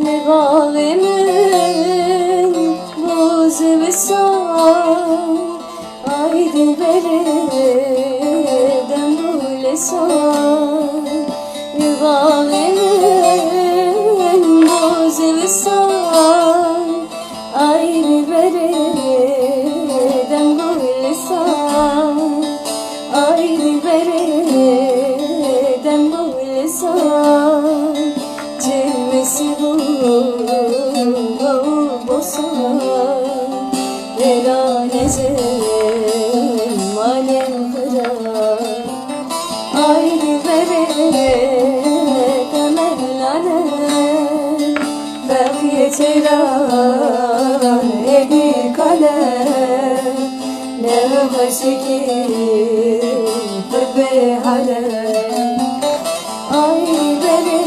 نگاهمون باز بسان آی دلبر دم لسان نگاهمون باز بسان آی دلبر دم لسان آی دلبر دم لسان چلمسی بوسان veraneze malem kırar aydı bere temellane Beğye çeyran edi kale ne hoşki tebe hale aydı bere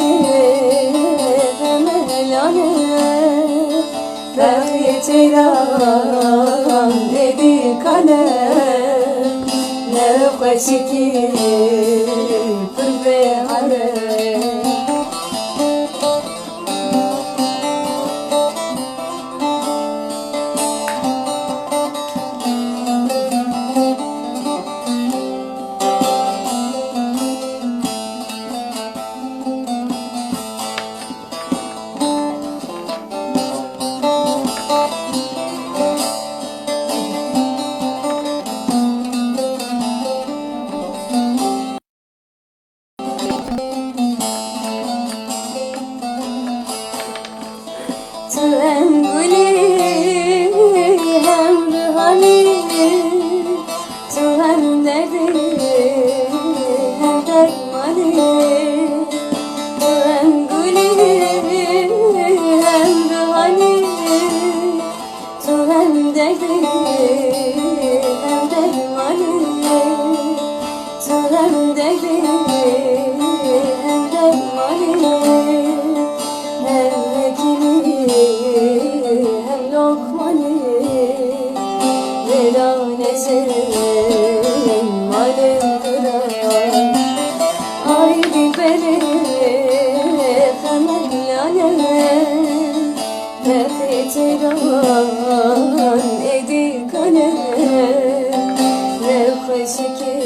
temellane Beğye çeyran edi kale ne hoşki tebe hale Tu hem gülü hem ruhani Tu hem derdi hem dermani Tu hem gülü hem ruhani Tu hem derdi hem dermani Tu hem derdi hem dermani hem lokmanı veraneze malem kırar aydı bere temellane Beğye edi kale ne hoşki